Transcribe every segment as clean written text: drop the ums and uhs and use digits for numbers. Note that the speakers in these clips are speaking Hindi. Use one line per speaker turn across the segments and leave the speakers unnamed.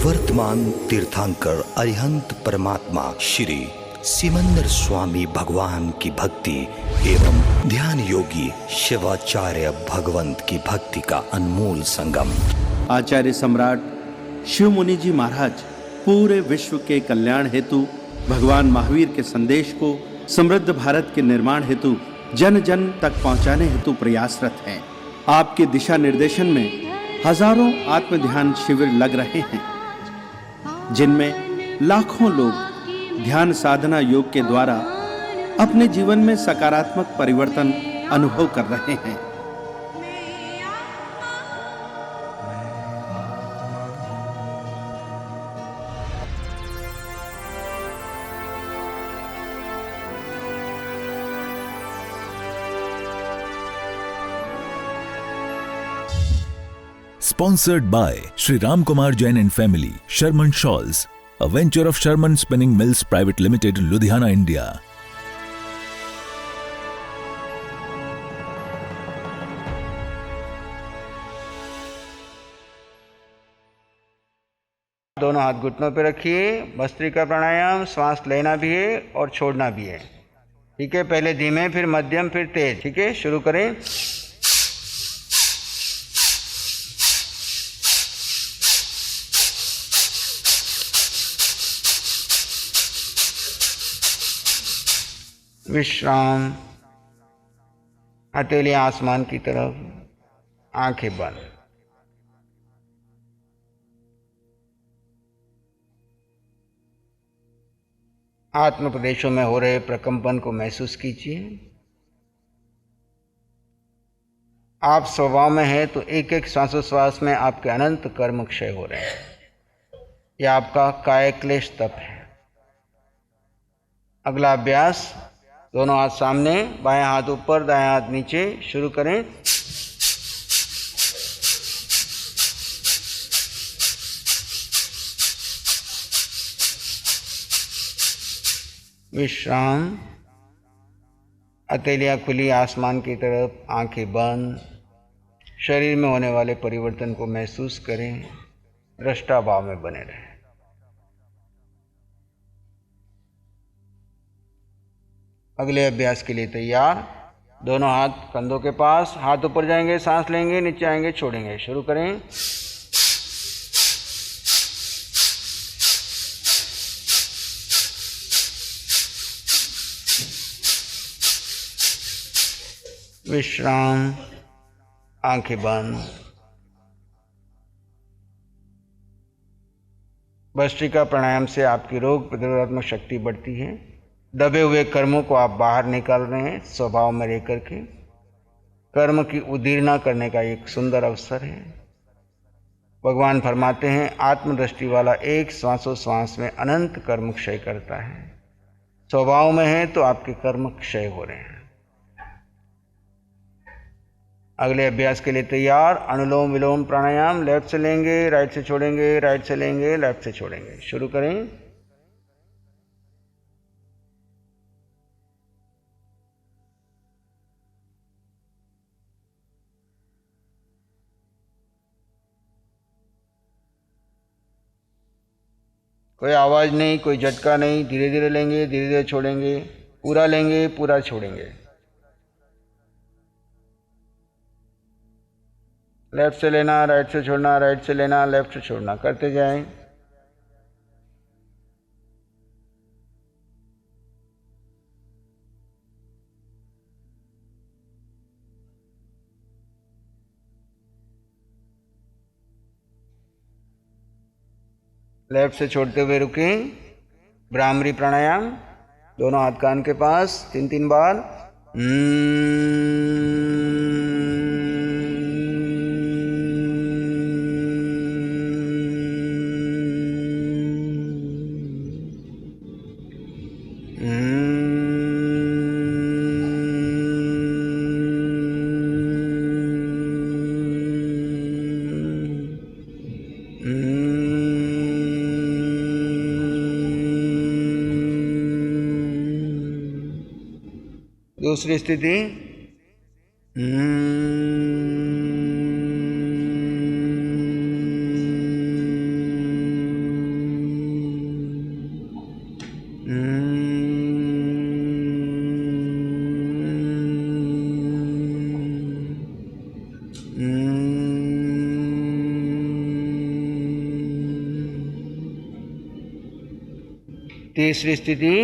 वर्तमान तीर्थंकर अरिहंत परमात्मा श्री सिमंदर स्वामी भगवान की भक्ति एवं ध्यान योगी शिवाचार्य भगवंत की भक्ति का अनमोल संगम।
आचार्य सम्राट शिव मुनि जी महाराज पूरे विश्व के कल्याण हेतु भगवान महावीर के संदेश को समृद्ध भारत के निर्माण हेतु जन जन तक पहुंचाने हेतु प्रयासरत हैं। आपके दिशा निर्देशन में हजारों आत्म ध्यान शिविर लग रहे हैं, जिनमें लाखों लोग ध्यान साधना योग के द्वारा अपने जीवन में सकारात्मक परिवर्तन अनुभव कर रहे हैं।
Sponsored by Sri Ram Kumar Jain and Family, Sherman Shawls, a venture of Sherman Spinning Mills Private Limited, Ludhiana, India.
दोनों हाथ घुटनों पे रखिए। भस्त्रिका प्राणायाम, श्वास लेना भी है और छोड़ना भी है। ठीक है, पहले धीमे, फिर मध्यम, फिर तेज। ठीक है, शुरू करें। विश्राम। हथेली आसमान की तरफ, आंखें बंद। आत्म प्रदेशों में हो रहे प्रकंपन को महसूस कीजिए। आप स्वभाव में हैं तो एक एक श्वासोश्वास में आपके अनंत कर्म क्षय हो रहे हैं। यह आपका काय क्लेश तप है। अगला अभ्यास, दोनों हाथ सामने, बाएं हाथ ऊपर, दाएं हाथ नीचे। शुरू करें। विश्राम। हथेलियां खुली आसमान की तरफ, आंखें बंद। शरीर में होने वाले परिवर्तन को महसूस करें। दृष्टा भाव में बने रहें। अगले अभ्यास के लिए तैयार। दोनों हाथ कंधों के पास, हाथ ऊपर जाएंगे, सांस लेंगे, नीचे आएंगे, छोड़ेंगे। शुरू करें। विश्राम। आंखें बंद। भस्त्रिका प्राणायाम से आपकी रोग प्रतिरोधात्मक शक्ति बढ़ती है। दबे हुए कर्मों को आप बाहर निकाल रहे हैं, स्वभाव में रह करके। कर्म की उदीर्णा करने का एक सुंदर अवसर है। भगवान फरमाते हैं, आत्मदृष्टि वाला एक श्वासोश्वास में अनंत कर्म क्षय करता है। स्वभाव में है तो आपके कर्म क्षय हो रहे हैं। अगले अभ्यास के लिए तैयार। अनुलोम विलोम प्राणायाम। लेफ्ट से लेंगे, राइट से छोड़ेंगे, राइट से लेंगे, लेफ्ट से छोड़ेंगे। शुरू करें। कोई आवाज नहीं, कोई झटका नहीं। धीरे धीरे लेंगे, धीरे धीरे छोड़ेंगे। पूरा लेंगे, पूरा छोड़ेंगे। लेफ्ट से लेना, राइट से छोड़ना, राइट से लेना, लेफ्ट से छोड़ना, करते जाएं। लेफ्ट से छोड़ते हुए रुकें। भ्रामरी प्राणायाम। दोनों हाथ कान के पास, 3-3 बार। दूसरी स्थिति। तीसरी स्थिति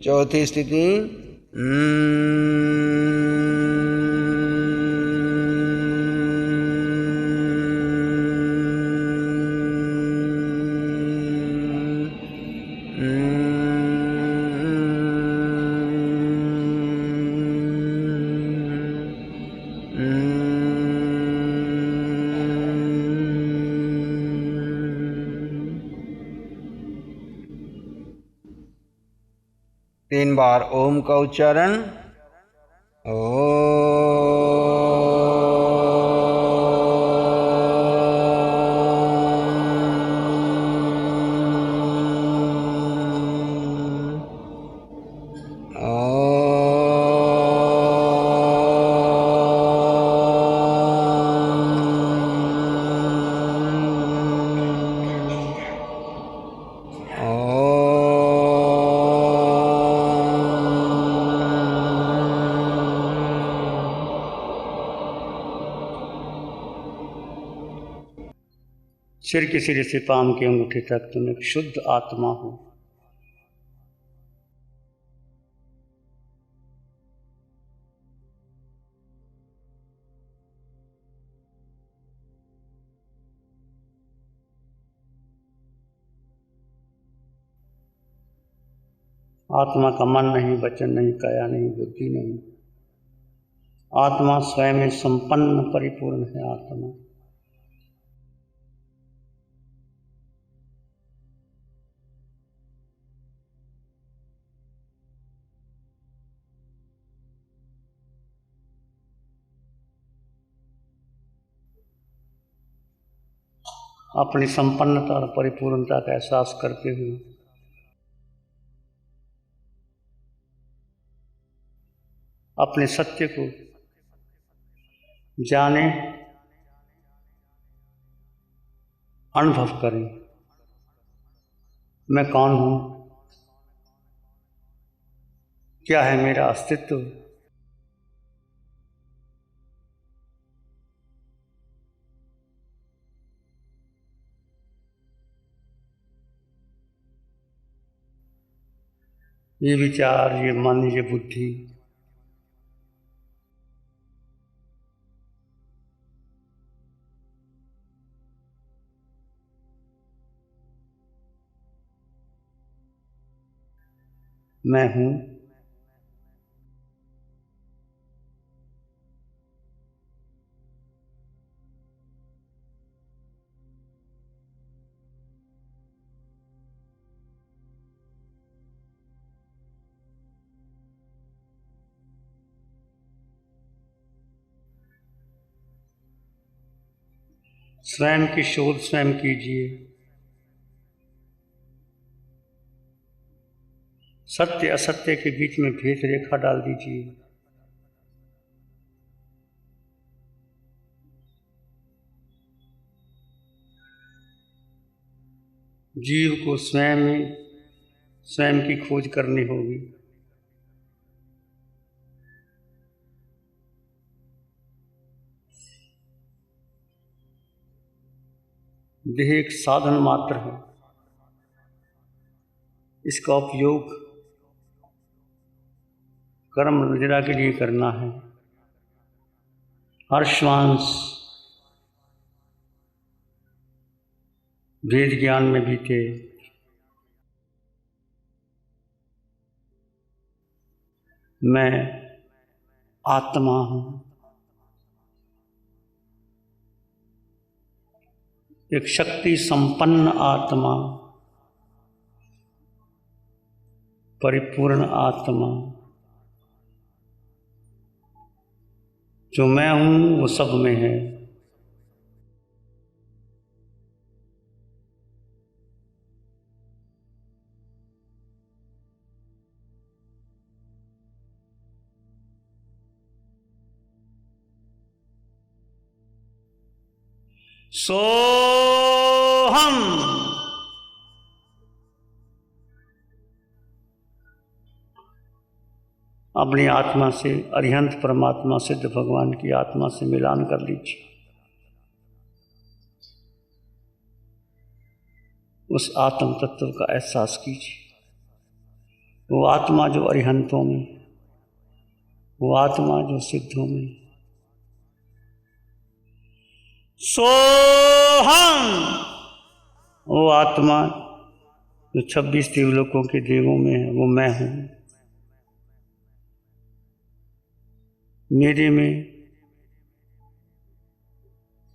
चौथी स्थिति तीन बार ओम का उच्चारण।
सिर के सिरे से पांव के अंगूठे तक तुम एक शुद्ध आत्मा हो। आत्मा का मन नहीं, वचन नहीं, काया नहीं, बुद्धि नहीं। आत्मा स्वयं में संपन्न परिपूर्ण है। आत्मा अपनी संपन्नता और परिपूर्णता का एहसास करते हुए अपने सत्य को जाने, अनुभव करें। मैं कौन हूँ? क्या है मेरा अस्तित्व? ये विचार, ये मन, ये बुद्धि मैं हूँ, स्वयं की शोध स्वयं कीजिए। सत्य असत्य के बीच में भेद रेखा डाल दीजिए। जीव को स्वयं की खोज करनी होगी। देह एक साधन मात्र है। इसका उपयोग कर्म निद्रा के लिए करना है। हर श्वास वेद ज्ञान में बीते। मैं आत्मा हूँ, एक शक्ति संपन्न आत्मा, परिपूर्ण आत्मा। जो मैं हूँ वो सब में है। सोहम। अपनी आत्मा से, अरिहंत परमात्मा सिद्ध भगवान की आत्मा से मिलान कर लीजिए। उस आत्म तत्व का एहसास कीजिए। वो आत्मा जो अरिहंतों में, वो आत्मा जो सिद्धों में। सोहम। वो आत्मा जो 26 देवलोकों के देवों में है, वो मैं हूं। मेरे में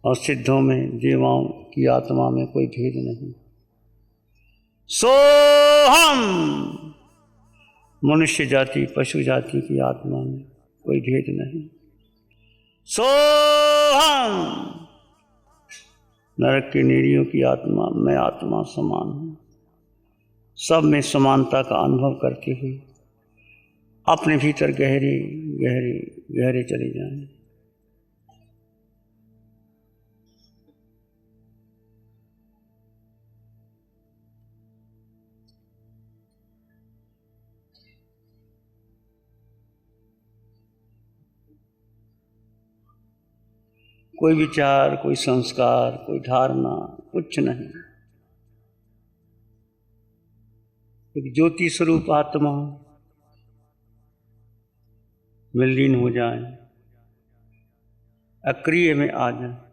और सिद्धों में, देवाओं की आत्मा में कोई भेद नहीं। सोहम। मनुष्य जाति, पशु जाति की आत्मा में कोई भेद नहीं। सोहम। नरक के निरीयों की आत्मा, मैं आत्मा समान हूं। सब में समानता का अनुभव करते हुए अपने भीतर गहरे गहरे गहरे चले जाएं। कोई विचार, कोई संस्कार, कोई धारणा, कुछ नहीं। एक ज्योति स्वरूप आत्मा में लीन हो जाए, अक्रिय में आ जाए।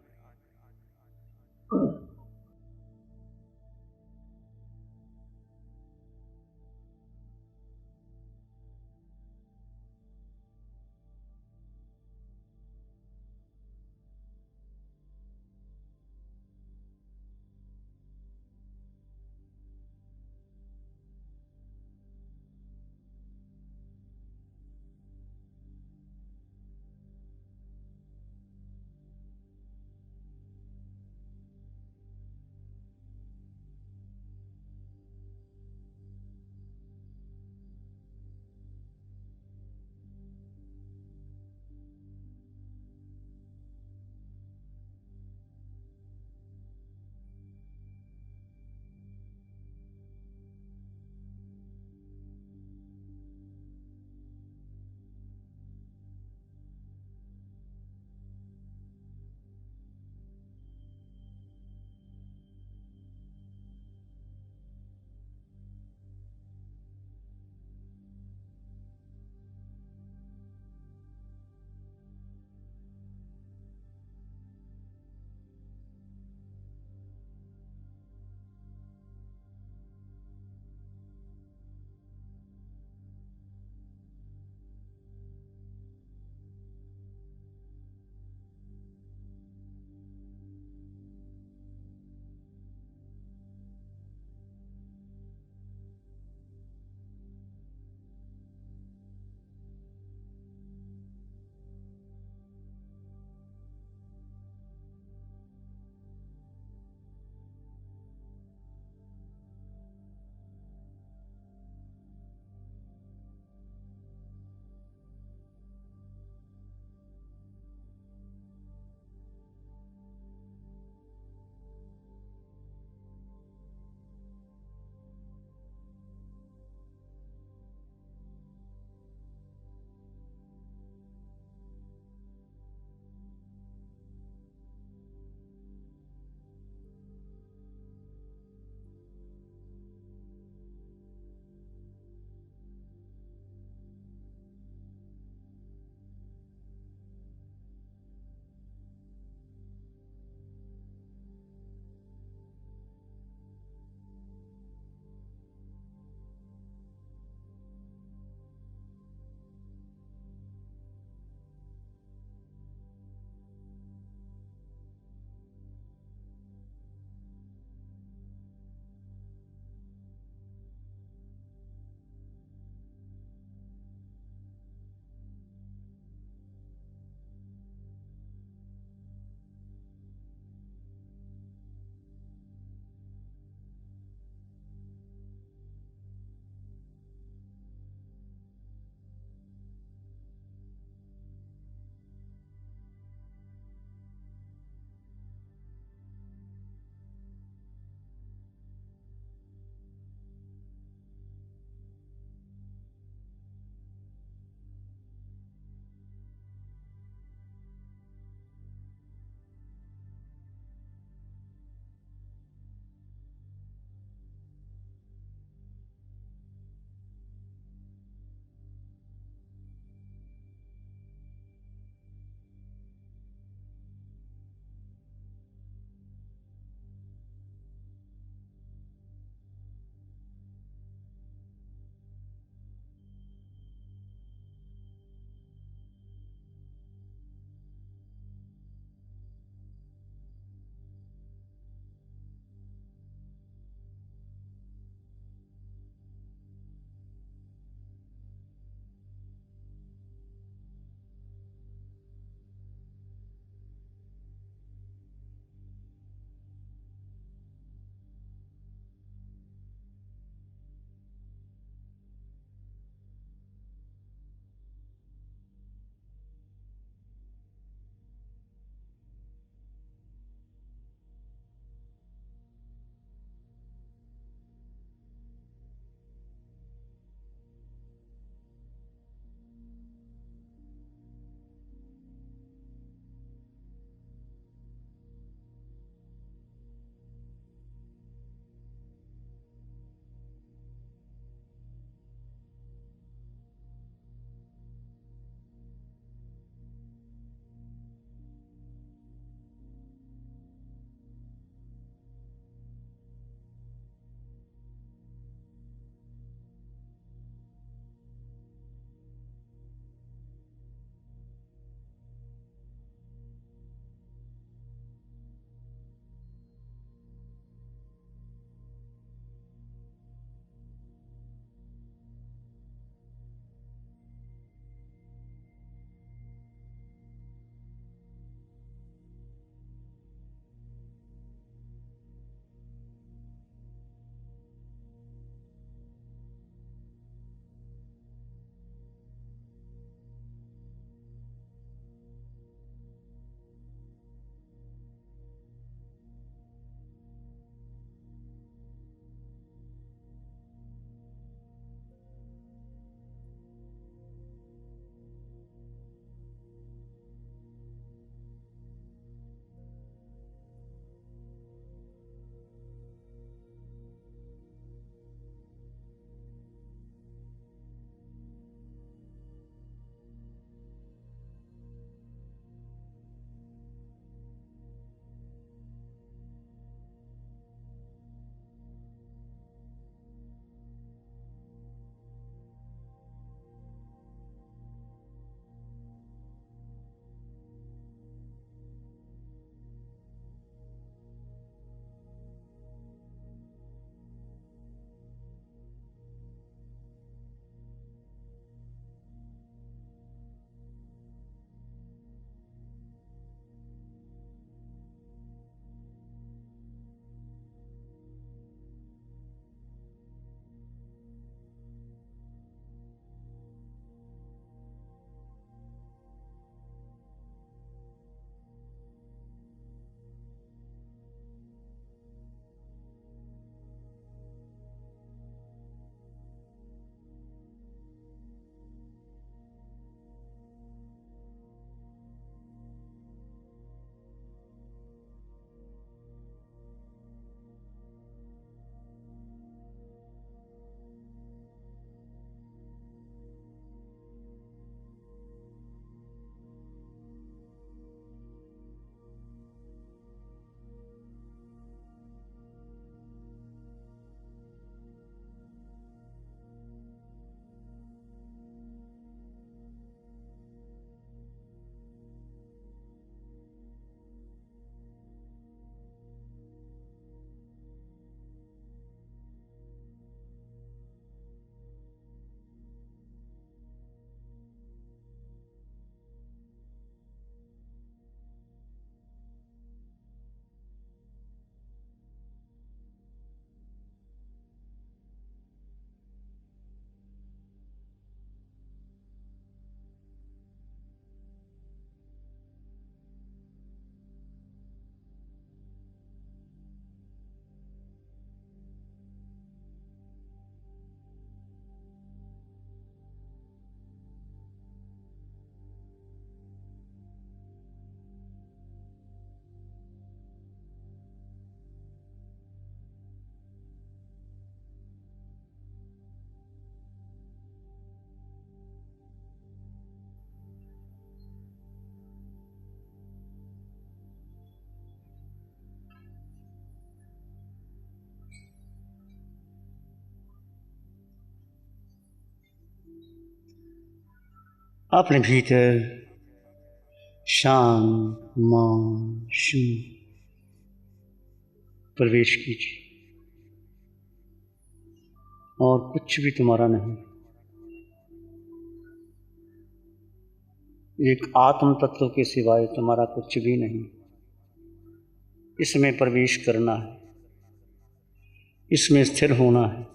अपने भीतर शांत मौन शून्य प्रवेश कीजिए और कुछ भी तुम्हारा नहीं। एक आत्म तत्व के सिवाय तुम्हारा कुछ भी नहीं। इसमें प्रवेश करना है, इसमें स्थिर होना है।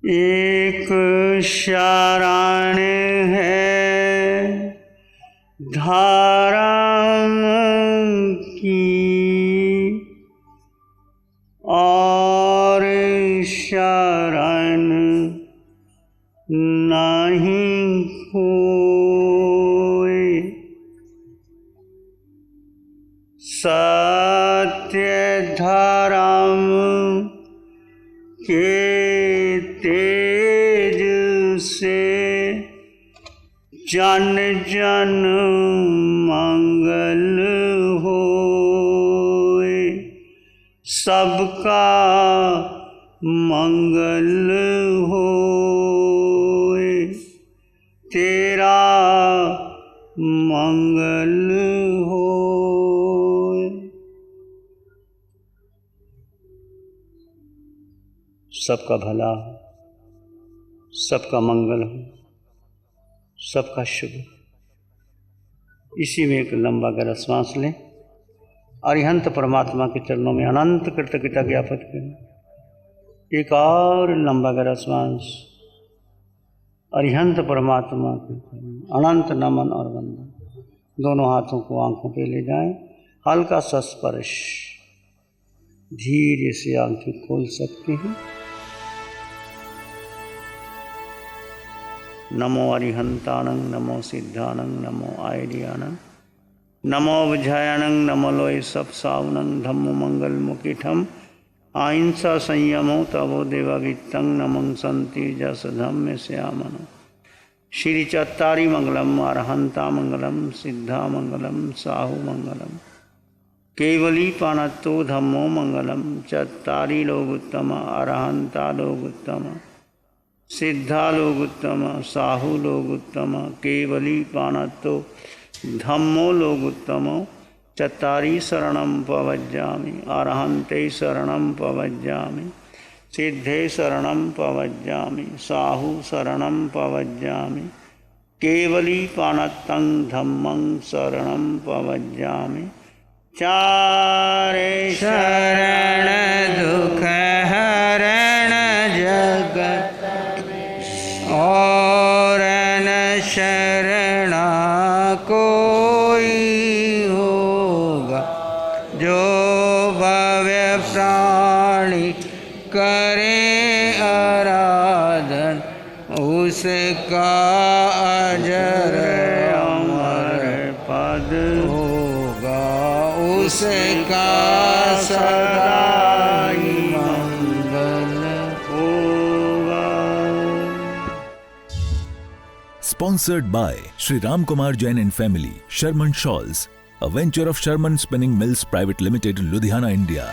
एक शरण है धारा की और शरण नहीं कोई। सत्य धर्म के तेज से जन जन मंगल होए, सबका मंगल होए, तेरा मंगल होए। सबका भला हो, सबका मंगल हो, सबका शुभ। इसी में एक लंबा गहरा श्वास लें। अरिहंत परमात्मा के चरणों में अनंत कृतज्ञता ज्ञापित करें। एक और लंबा गहरा श्वास। अरिहंत परमात्मा के अनंत नमन और वंदन। दोनों हाथों को आंखों पे ले जाएं। हल्का सा स्पर्श। धीरे से आंखें खोल सकते हैं। नमो अरिहंतानं, नमो सिद्धानं, नमो आयर्यानं, नमो विजयानं, नमो लोय सब सावनं, धम्मो मंगल मुकिठम अहिंसा संयमो तवो देवावित्तं, नमं संति जस धम्म श्यामनो। श्री चत्तारी मंगलम, अरहंता मंगलम, सिद्धा मंगलम, साहु मंगलम, केवली पानत्तो धम्मो मंगलम। चत्तारी लोग उत्तम, अरहंता लोग उत्तम, सिद्धा लोग उत्तम, साहु लोग उत्तम, केवली पानत्तो धम्मो लोग उत्तम। चत्तारी शरणं पवज्जामि, अरहन्ते शरणं पवज्जामि, सिद्धे शरणं पवज्जामि, साहु शरणं पवज्जामि, केवली पानत्तं धम्मं शरणं पवज्जामि। चारे शरण दुख हरण जगत और न शरणा कोई होगा। जो भव्य प्राणी करे आराधन, उसका अजर अमर पद होगा, उसका सदा ही मंगल होगा।
Sponsored by Sri Ram Kumar Jain and Family, Sherman Shawls, a venture of Sherman Spinning Mills Private Limited, Ludhiana, India.